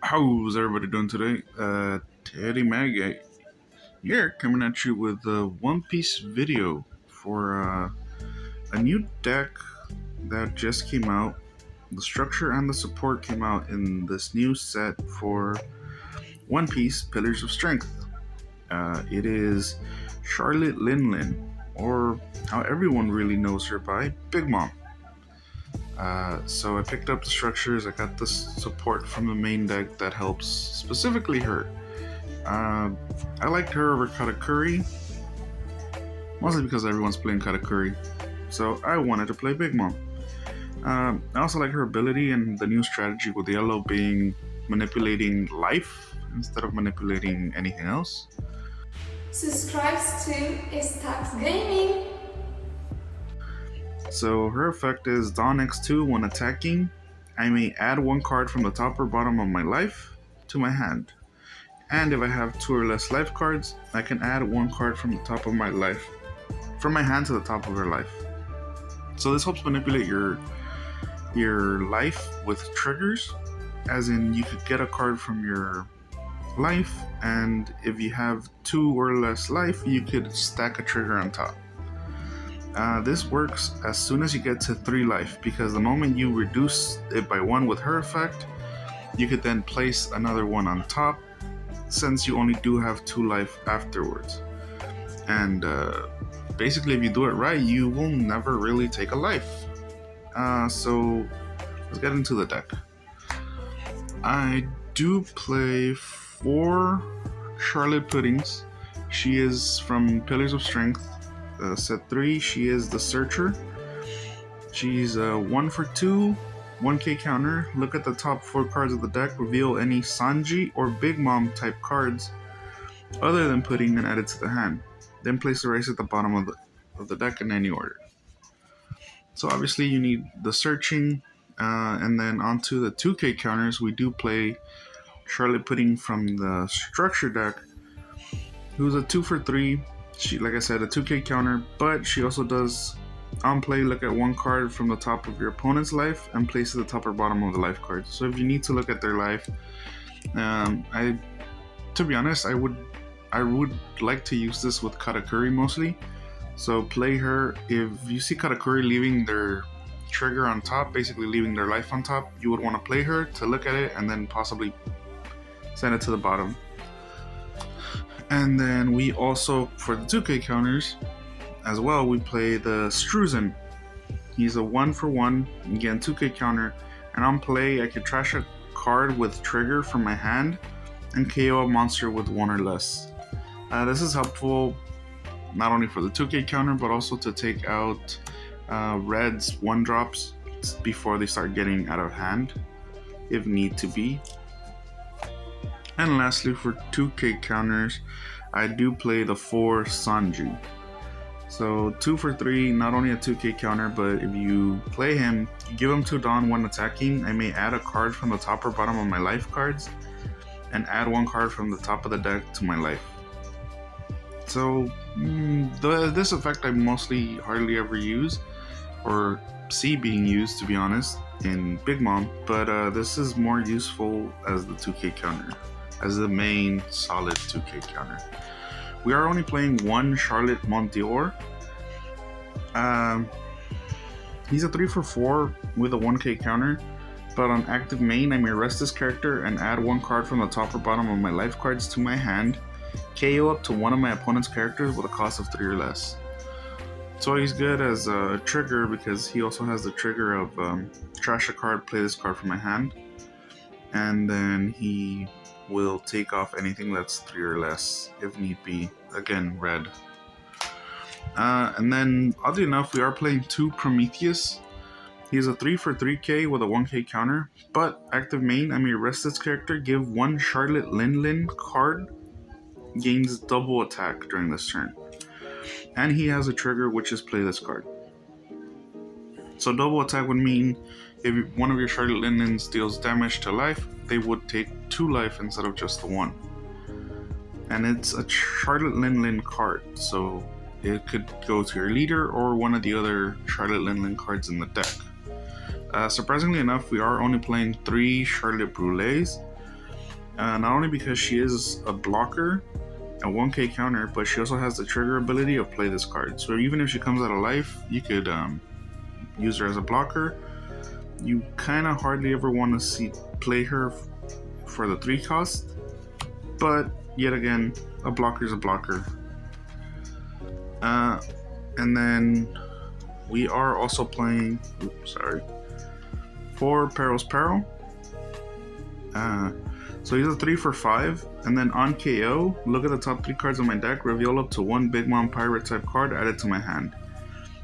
How's everybody doing today? Teddy Mag here, coming at you with a One Piece video for a new deck that just came out. The structure and the support came out in this new set for One Piece Pillars of Strength. It is Charlotte Linlin, or how everyone really knows her by, Big Mom. So I picked up the structures. I got the support from the main deck that helps specifically her. I liked her over Katakuri, mostly because everyone's playing Katakuri, so I wanted to play Big Mom. I also like her ability and the new strategy with yellow being manipulating life instead of manipulating anything else. Subscribes to Stackz Gaming. So her effect is Dawn X2 when attacking. I may add one card from the top or bottom of my life to my hand. And if I have 2 or less life cards, I can add one card from the top of my life, from my hand to the top of her life. So this helps manipulate your life with triggers, as in you could get a card from your life, and if you have 2 or less life, you could stack a trigger on top. This works as soon as you get to 3 life, because the moment you reduce it by 1 with her effect, you could then place another one on top, since you only do have 2 life afterwards. And basically, if you do it right, you will never really take a life. So let's get into the deck. I do play 4 Charlotte Puddings. She is from Pillars of Strength. Set 3, she is the Searcher. She's 1 for 2, 1k counter. Look at the top 4 cards of the deck, reveal any Sanji or Big Mom type cards other than Pudding and add it to the hand. Then place the rest at the bottom of the deck in any order. So obviously you need the searching, and then onto the 2k counters. We do play Charlotte Pudding from the Structure deck, who's a 2 for 3. She, like I said, a 2k counter, but she also does on play look at one card from the top of your opponent's life and place it at the top or bottom of the life card. So if you need to look at their life, to be honest, I would like to use this with Katakuri mostly. So play her. If you see Katakuri leaving their trigger on top, basically leaving their life on top, you would want to play her to look at it and then possibly send it to the bottom. And then we also, for the 2k counters as well, we play the Struzen. He's a 1 for 1, again 2k counter, and on play I could trash a card with trigger from my hand and KO a monster with 1 or less. This is helpful not only for the 2k counter, but also to take out Red's 1-drops before they start getting out of hand, if need to be. And lastly, for 2k counters, I do play the 4 Sanji. So 2 for 3, not only a 2k counter, but if you play him, you give him 2 Dawn when attacking. I may add a card from the top or bottom of my life cards and add 1 card from the top of the deck to my life. So this effect I mostly hardly ever use or see being used, to be honest, in Big Mom, but this is more useful as the 2k counter, as the main solid 2k counter. We are only playing 1 Charlotte Montior. He's a 3 for 4 with a 1k counter, but on active main I may rest this character and add 1 card from the top or bottom of my life cards to my hand, KO up to one of my opponent's characters with a cost of 3 or less. So he's good as a trigger because he also has the trigger of trash a card, play this card from my hand, and then he will take off anything that's 3 or less if need be. Again, red. And then, oddly enough, we are playing 2 Prometheus. He's a 3 for 3k with a 1k counter, but active main, I may rest this character, give 1 Charlotte Linlin card, gains double attack during this turn. And he has a trigger, which is play this card. So double attack would mean if one of your Charlotte Linlins deals damage to life, they would take 2 life instead of just the 1. and it's a Charlotte Linlin card, so it could go to your leader or one of the other Charlotte Linlin cards in the deck. Surprisingly enough, we are only playing 3 Charlotte Brulees, not only because she is a blocker, a 1k counter, but she also has the trigger ability of play this card. So even if she comes out of life, you could use her as a blocker. You kind of hardly ever want to play her for the 3 cost, but yet again, a blocker is a blocker. And then we are also playing, for Perospero. So he's a 3 for 5, and then on KO, look at the top 3 cards of my deck, reveal up to 1 Big Mom Pirate type card added to my hand.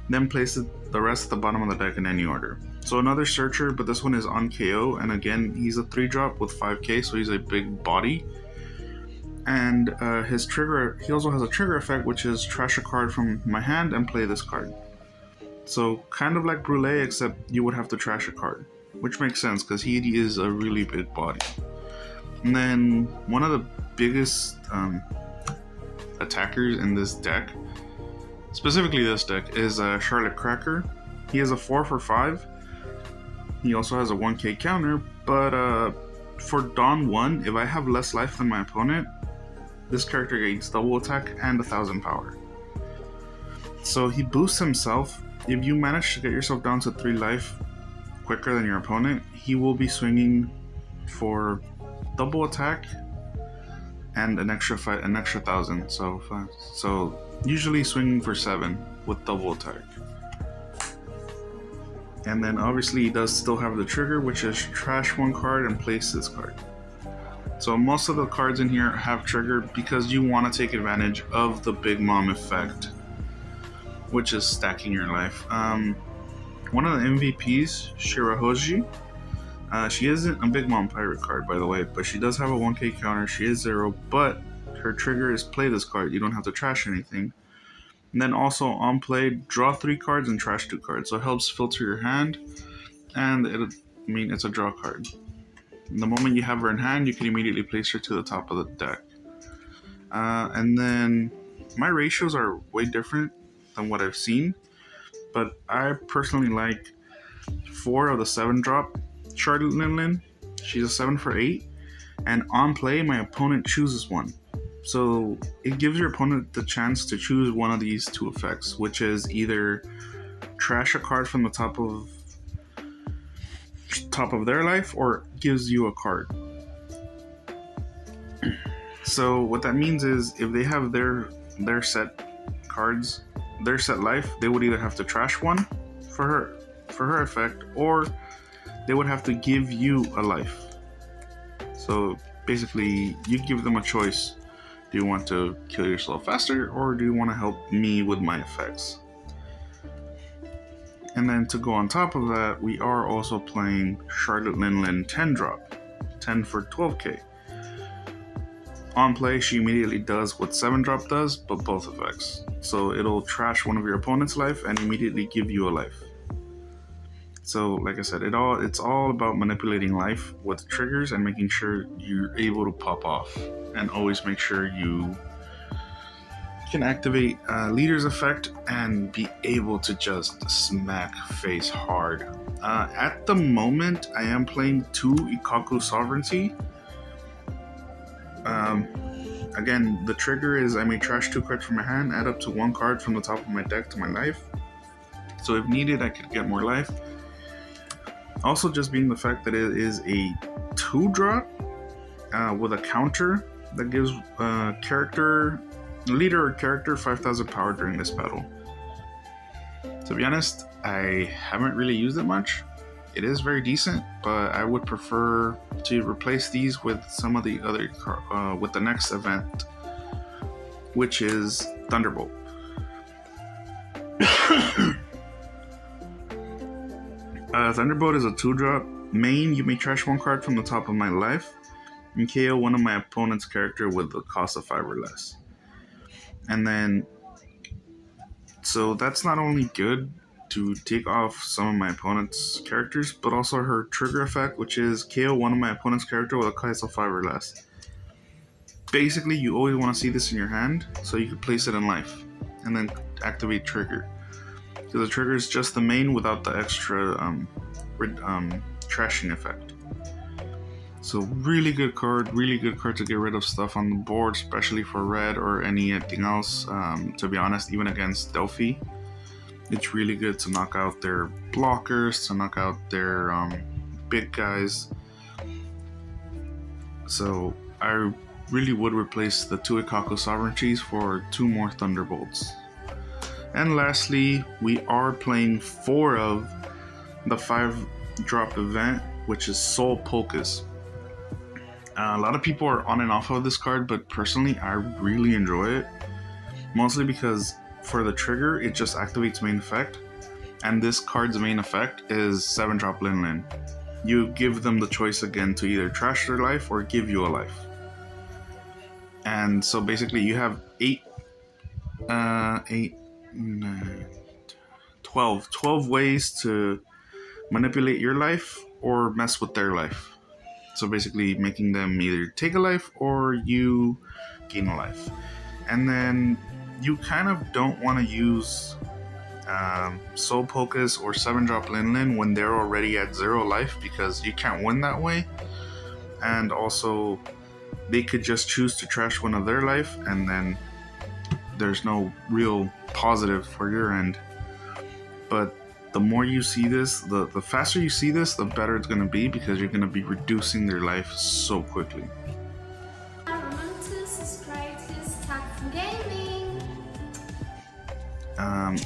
Then place the rest at the bottom of the deck in any order. So another searcher, but this one is on KO, and again, he's a 3 drop with 5k, so he's a big body. And his trigger, he also has a trigger effect, which is trash a card from my hand and play this card. So kind of like Brulee, except you would have to trash a card, which makes sense because he is a really big body. And then one of the biggest attackers in this deck, specifically this deck, is Charlotte Cracker. He is a 4 for 5. He also has a 1k counter, but for Dawn 1, if I have less life than my opponent, this character gains double attack and 1000 power. So he boosts himself. If you manage to get yourself down to 3 life quicker than your opponent, he will be swinging for double attack and an extra 1000. So usually swinging for 7 with double attack. And then obviously he does still have the trigger, which is trash 1 card and place this card. So most of the cards in here have trigger because you want to take advantage of the Big Mom effect, which is stacking your life. One of the MVPs, Shirahoshi, she isn't a Big Mom Pirate card, by the way, but she does have a 1k counter. She is 0, but her trigger is play this card. You don't have to trash anything. And then also on play, draw 3 cards and trash 2 cards. So it helps filter your hand, and it's a draw card. And the moment you have her in hand, you can immediately place her to the top of the deck. And then my ratios are way different than what I've seen, but I personally like 4 of the 7 drop Charlotte Linlin. She's a 7 for 8, and on play, my opponent chooses one. So it gives your opponent the chance to choose one of these 2 effects, which is either trash a card from the top of their life, or gives you a card. So what that means is if they have their set cards, their set life, they would either have to trash one for her effect, or they would have to give you a life. So basically you give them a choice. Do you want to kill yourself faster, or do you want to help me with my effects? And then to go on top of that, we are also playing Charlotte Linlin 10 drop, 10 for 12k. On play, she immediately does what 7 drop does, but both effects. So it'll trash one of your opponent's life and immediately give you a life. So like I said, it's all about manipulating life with triggers and making sure you're able to pop off. And always make sure you can activate Leader's effect and be able to just smack face hard. At the moment, I am playing 2 Ikaku Sovereignty. Again, the trigger is I may trash 2 cards from my hand, add up to 1 card from the top of my deck to my life. So if needed, I could get more life. Also, just being the fact that it is a 2 drop with a counter that gives leader or character 5000 power during this battle. To be honest, I haven't really used it much. It is very decent, but I would prefer to replace these with some of the other with the next event, which is Thunderbolt. Thunderbolt is a 2 drop. Main, you may trash 1 card from the top of my life and KO one of my opponent's character with the cost of 5 or less. And then, so that's not only good to take off some of my opponent's characters, but also her trigger effect, which is KO one of my opponent's character with a cost of 5 or less. basically you always want to see this in your hand so you can place it in life and then activate trigger. So the trigger is just the main without the extra trashing effect. So really good card to get rid of stuff on the board, especially for red or anything else. To be honest, even against Delphi, it's really good to knock out their blockers, to knock out their big guys. So I really would replace the 2 Ikako Sovereignties for 2 more Thunderbolts. And lastly, we are playing 4 of the 5-drop event, which is Soul Polkas. A lot of people are on and off of this card, but personally I really enjoy it. Mostly because for the trigger, it just activates main effect. And this card's main effect is 7-drop Linlin. You give them the choice again to either trash their life or give you a life. And so basically you have 12 ways to manipulate your life or mess with their life. So basically making them either take a life or you gain a life. And then you kind of don't want to use Soul Polkas or 7-drop Linlin when they're already at 0 life, because you can't win that way. And also they could just choose to trash one of their life and then there's no real positive for your end. But the more you see this, the faster you see this, the better it's going to be, because you're going to be reducing their life so quickly. Remember to subscribe to Stackz Gaming.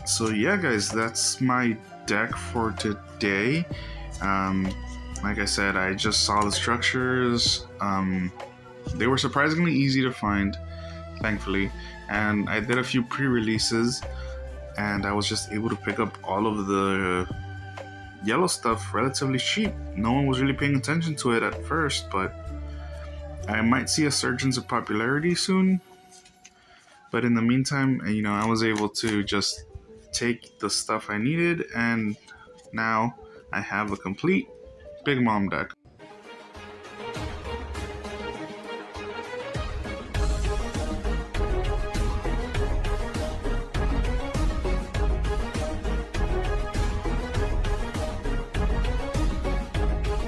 So yeah guys, that's my deck for today. Like I said, I just saw the structures. They were surprisingly easy to find, thankfully, and I did a few pre-releases and I was just able to pick up all of the yellow stuff relatively cheap. No one was really paying attention to it at first, but I might see a surge of popularity soon. But in the meantime, you know, I was able to just take the stuff I needed, and now I have a complete Big Mom deck.